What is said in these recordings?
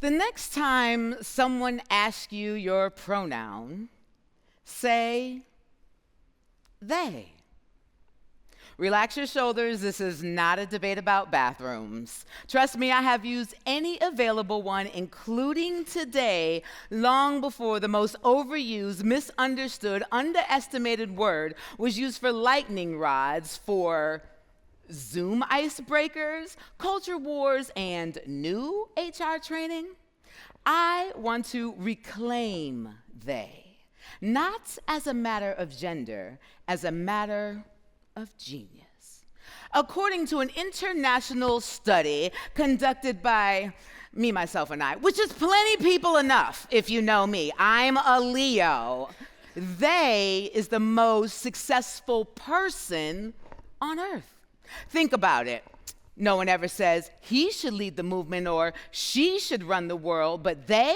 The next time someone asks you your pronoun, say they. Relax your shoulders. This is not a debate about bathrooms. Trust me, I have used any available one, including today, long before the most overused, misunderstood, underestimated word was used for lightning rods, for Zoom icebreakers, culture wars, and new HR training. I want to reclaim they, not as a matter of gender, as a matter of genius. According to an international study conducted by me, myself, and I, which is plenty people enough if you know me, I'm a Leo, they is the most successful person on earth. Think about it. No one ever says he should lead the movement or she should run the world, but they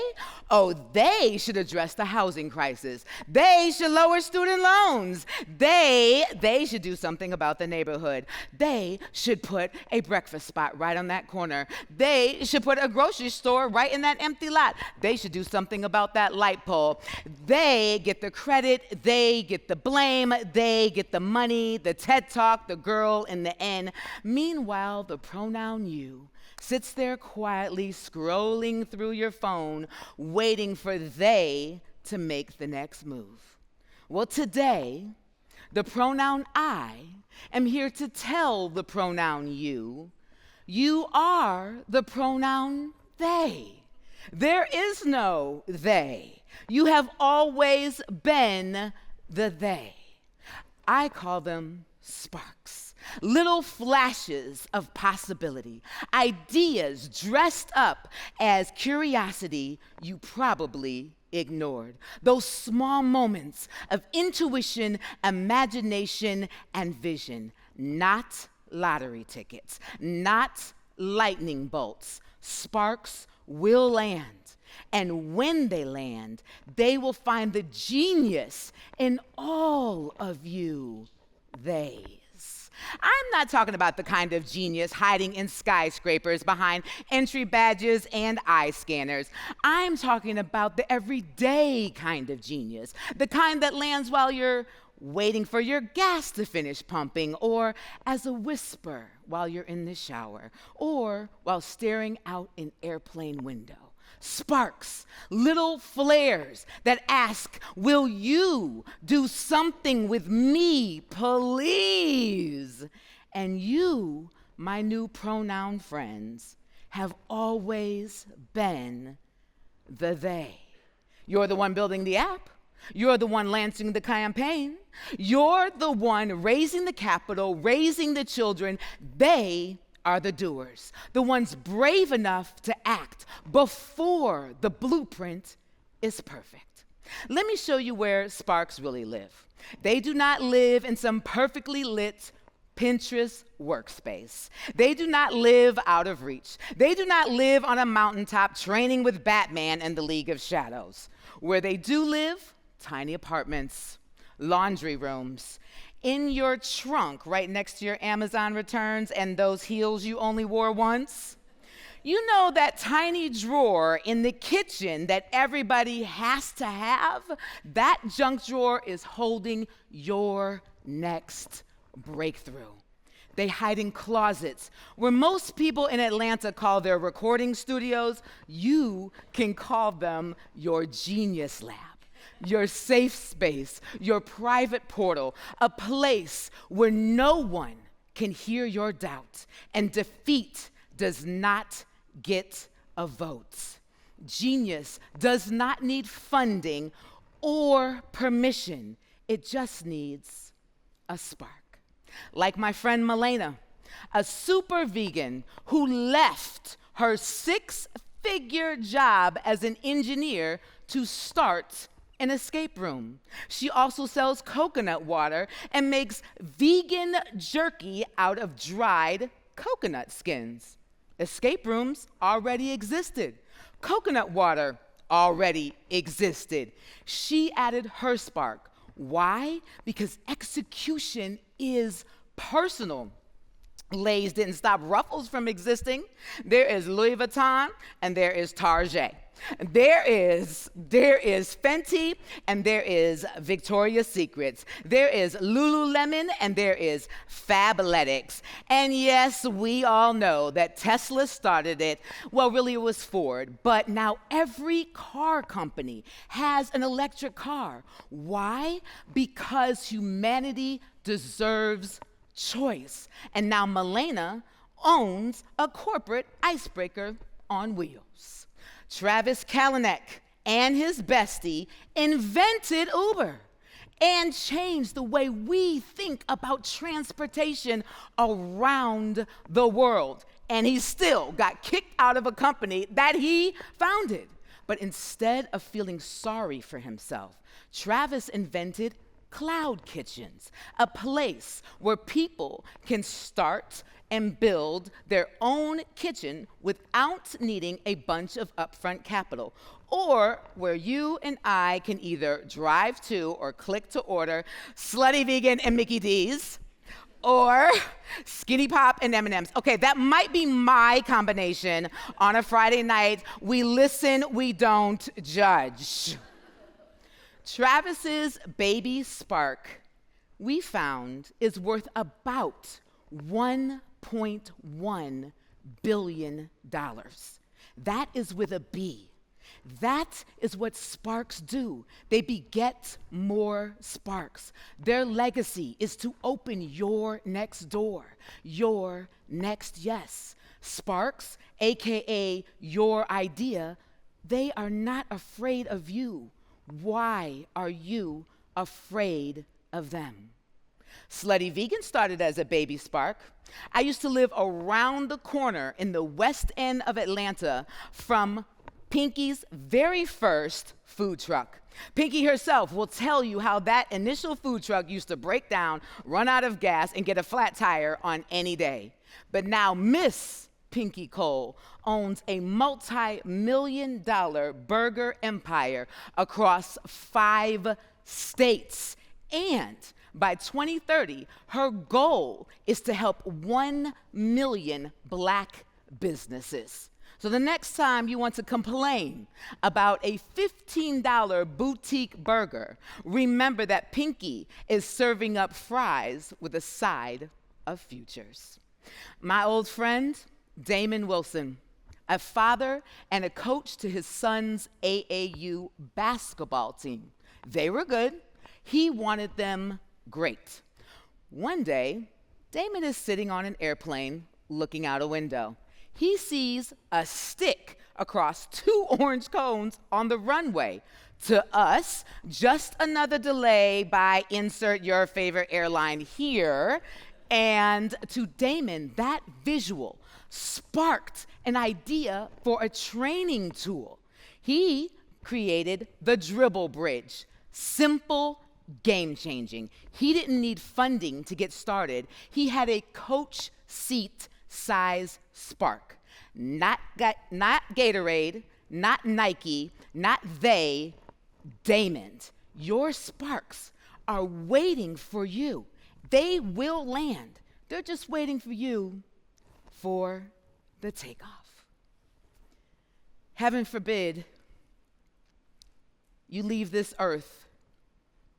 should address the housing crisis. They should lower student loans. They should do something about the neighborhood. They should put a breakfast spot right on that corner. They should put a grocery store right in that empty lot. They should do something about that light pole. They get the credit. They get the blame. They get the money, the TED Talk, the girl in the end. Meanwhile, the pronoun you sits there quietly scrolling through your phone, waiting for they to make the next move. Well, today, the pronoun I am here to tell the pronoun you are the pronoun they. There is no they. You have always been the they. I call them sparks. Little flashes of possibility, ideas dressed up as curiosity you probably ignored. Those small moments of intuition, imagination, and vision. Not lottery tickets, not lightning bolts. Sparks will land. And when they land, they will find the genius in all of you, theys. I'm not talking about the kind of genius hiding in skyscrapers behind entry badges and eye scanners. I'm talking about the everyday kind of genius, the kind that lands while you're waiting for your gas to finish pumping, or as a whisper while you're in the shower, or while staring out an airplane window. Sparks, little flares that ask, will you do something with me, please? And you, my new pronoun friends, have always been the they. You're the one building the app. You're the one launching the campaign. You're the one raising the capital, raising the children. They are the doers, the ones brave enough to act before the blueprint is perfect. Let me show you where sparks really live. They do not live in some perfectly lit Pinterest workspace. They do not live out of reach. They do not live on a mountaintop training with Batman and the League of Shadows. Where they do live, tiny apartments, laundry rooms, in your trunk right next to your Amazon returns and those heels you only wore once. You know that tiny drawer in the kitchen that everybody has to have? That junk drawer is holding your next breakthrough. They hide in closets where most people in Atlanta call their recording studios. You can call them your genius lab. Your safe space, your private portal, a place where no one can hear your doubt, and defeat does not get a vote. Genius does not need funding or permission. It just needs a spark. Like my friend Milena, a super vegan who left her six-figure job as an engineer to start an escape room. She also sells coconut water and makes vegan jerky out of dried coconut skins. Escape rooms already existed. Coconut water already existed. She added her spark. Why? Because execution is personal. Lay's didn't stop Ruffles from existing. There is Louis Vuitton and there is Target. There is Fenty and there is Victoria's Secrets. There is Lululemon and there is Fabletics. And yes, we all know that Tesla started it. Well, really it was Ford, but now every car company has an electric car. Why? Because humanity deserves choice. And now Milena owns a corporate icebreaker on wheels. Travis Kalanick and his bestie invented Uber and changed the way we think about transportation around the world. And he still got kicked out of a company that he founded. But instead of feeling sorry for himself, Travis invented cloud kitchens, a place where people can start and build their own kitchen without needing a bunch of upfront capital, or where you and I can either drive to or click to order Slutty Vegan and Mickey D's, or Skinny Pop and M&M's. Okay, that might be my combination on a Friday night. We listen, we don't judge. Travis's baby Spark, we found, is worth about $1.1 billion. That is with a B. That is what sparks do. They beget more sparks. Their legacy is to open your next door, your next yes. Sparks, AKA your idea, they are not afraid of you. Why are you afraid of them? Slutty Vegan started as a baby spark. I used to live around the corner in the West End of Atlanta from Pinky's very first food truck. Pinky herself will tell you how that initial food truck used to break down, run out of gas, and get a flat tire on any day. But now Miss Pinky Cole owns a multi-million-dollar burger empire across 5 states. And by 2030, her goal is to help 1 million Black businesses. So the next time you want to complain about a $15 boutique burger, remember that Pinky is serving up fries with a side of futures. My old friend, Damon Wilson, a father and a coach to his son's AAU basketball team. They were good. He wanted them great. One day, Damon is sitting on an airplane looking out a window. He sees a stick across 2 orange cones on the runway. To us, just another delay by insert your favorite airline here. And to Damon, that visual sparked an idea for a training tool. He created the Dribble Bridge. Simple, game-changing. He didn't need funding to get started. He had a coach seat size spark. Not Gatorade, not Nike, not they, Damon. Your sparks are waiting for you. They will land. They're just waiting for you for the takeoff. Heaven forbid you leave this earth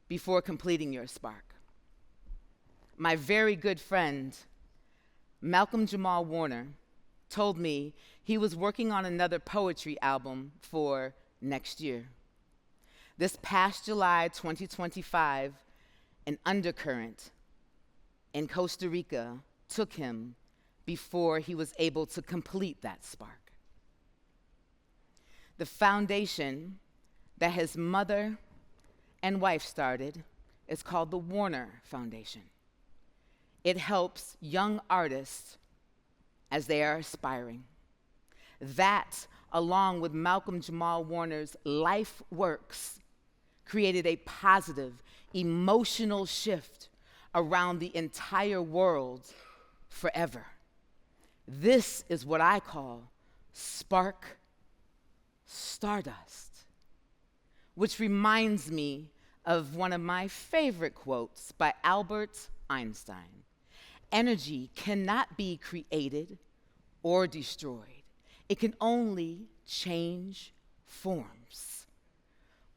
before completing your spark. My very good friend, Malcolm Jamal Warner, told me he was working on another poetry album for next year. This past July 2025, an undercurrent in Costa Rica took him before he was able to complete that spark. The foundation that his mother and wife started is called the Warner Foundation. It helps young artists as they are aspiring. That, along with Malcolm Jamal Warner's Life Works, created a positive, emotional shift around the entire world forever. This is what I call spark stardust, which reminds me of one of my favorite quotes by Albert Einstein. energy cannot be created or destroyed. It can only change forms.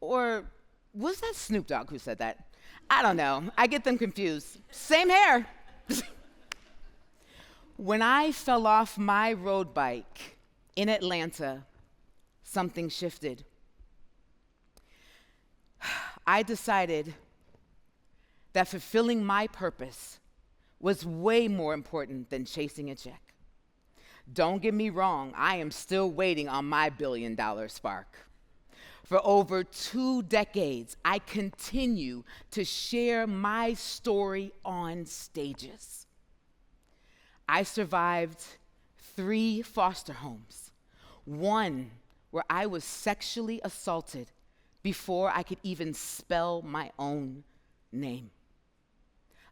Or was that Snoop Dogg who said that? I don't know. I get them confused. Same hair. When I fell off my road bike in Atlanta, something shifted. I decided that fulfilling my purpose was way more important than chasing a check. Don't get me wrong, I am still waiting on my billion-dollar spark. For over 2 decades, I continue to share my story on stages. I survived 3 foster homes, one where I was sexually assaulted before I could even spell my own name.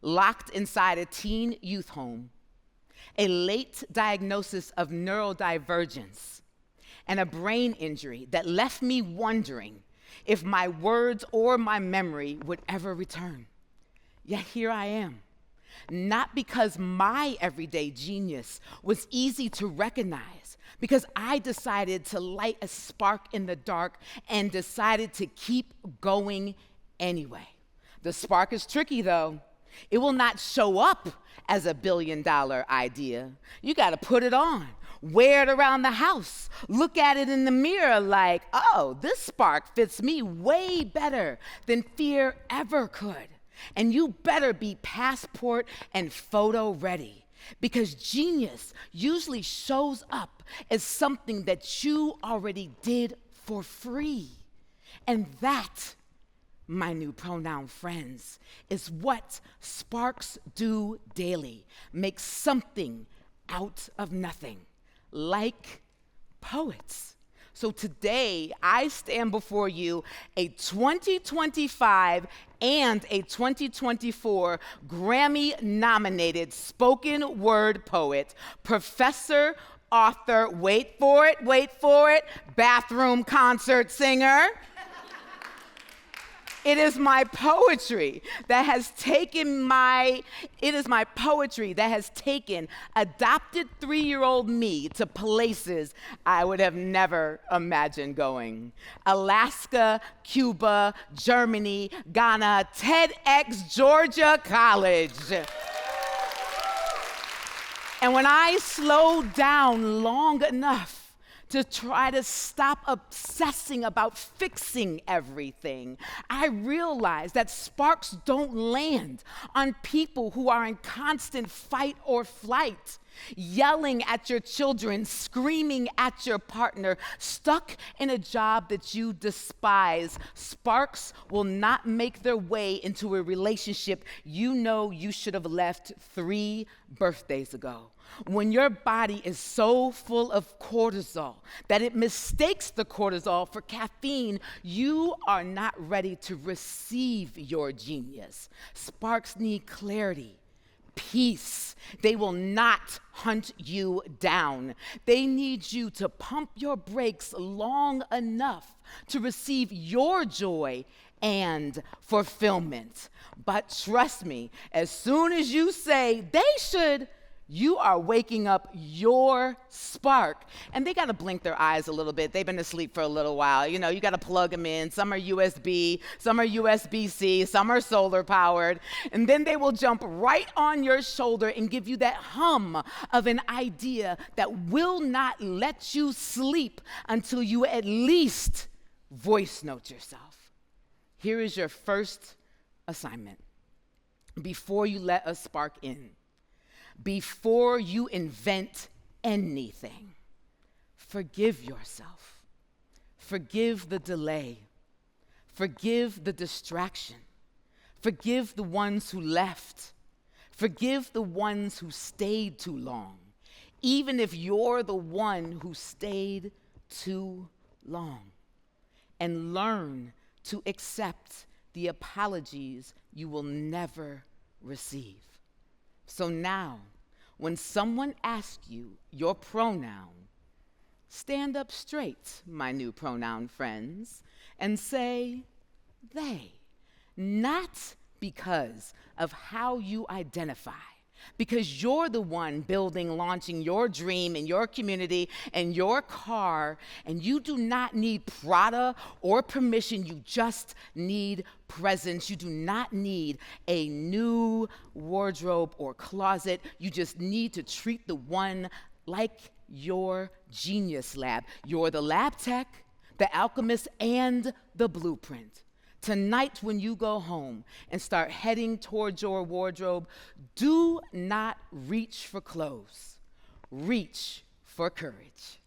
Locked inside a teen youth home, a late diagnosis of neurodivergence, and a brain injury that left me wondering if my words or my memory would ever return. Yet here I am, not because my everyday genius was easy to recognize, because I decided to light a spark in the dark and decided to keep going anyway. The spark is tricky, though. It will not show up as a billion-dollar idea. You got to put it on, wear it around the house, look at it in the mirror like, oh, this spark fits me way better than fear ever could. And you better be passport and photo ready, because genius usually shows up as something that you already did for free. And that, my new pronoun friends, is what sparks do daily. Make something out of nothing, like poets. So today, I stand before you a 2025 and a 2024 Grammy-nominated spoken word poet, professor, author, wait for it, bathroom concert singer. It is my poetry that has taken adopted 3-year-old me to places I would have never imagined going. Alaska, Cuba, Germany, Ghana, TEDxGeorgiaCollege. And when I slowed down long enough to try to stop obsessing about fixing everything, I realized that sparks don't land on people who are in constant fight or flight, yelling at your children, screaming at your partner, stuck in a job that you despise. Sparks will not make their way into a relationship you know you should have left 3 birthdays ago. When your body is so full of cortisol that it mistakes the cortisol for caffeine, you are not ready to receive your genius. Sparks need clarity, peace. They will not hunt you down. They need you to pump your brakes long enough to receive your joy and fulfillment. But trust me, as soon as you say they should, you are waking up your spark. And they got to blink their eyes a little bit. They've been asleep for a little while. You know, you got to plug them in. Some are USB, some are USB-C, some are solar powered. And then they will jump right on your shoulder and give you that hum of an idea that will not let you sleep until you at least voice note yourself. Here is your first assignment. Before you let a spark in, before you invent anything, forgive yourself. Forgive the delay. Forgive the distraction. Forgive the ones who left. Forgive the ones who stayed too long, even if you're the one who stayed too long. And learn to accept the apologies you will never receive. So now, when someone asks you your pronoun, stand up straight, my new pronoun friends, and say they, not because of how you identify, because you're the one building, launching your dream in your community and your car, and you do not need Prada or permission. You just need presence. You do not need a new wardrobe or closet. You just need to treat the one like your genius lab. You're the lab tech, the alchemist, and the blueprint. Tonight, when you go home and start heading towards your wardrobe, do not reach for clothes. Reach for courage.